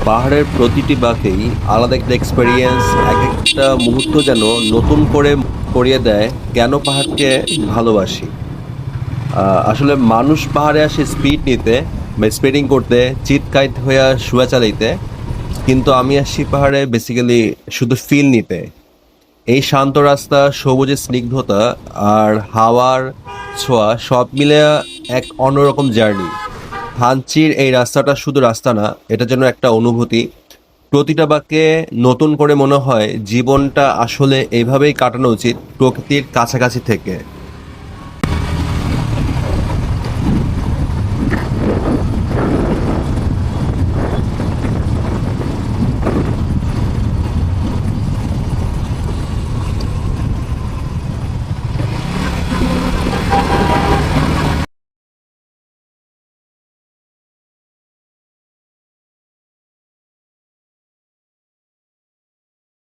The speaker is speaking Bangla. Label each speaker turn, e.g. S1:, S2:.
S1: পাহাড়ের প্রতিটি বাঁকেই আলাদা একটা এক্সপেরিয়েন্স, এক একটা মুহূর্ত যেন নতুন করে করিয়ে দেয় কেন পাহাড়কে ভালোবাসি। আসলে মানুষ পাহাড়ে আসে স্পিড নিতে বা স্পিডিং করতে, চিৎকাইত হইয়া শুয়া চালাইতে, কিন্তু আমি আসছি পাহাড়ে বেসিক্যালি শুধু ফিল নিতে। এই শান্ত রাস্তা, সবুজের স্নিগ্ধতা আর হাওয়ার ছোঁয়া সব মিলে এক অন্যরকম জার্নি। থানচির এই রাস্তাটা শুধু রাস্তা না, এটা যেন একটা অনুভূতি। প্রতিটা বাক্যে নতুন করে মনে হয় জীবনটা আসলে এইভাবেই কাটানো উচিত, প্রকৃতির কাছাকাছি থেকে।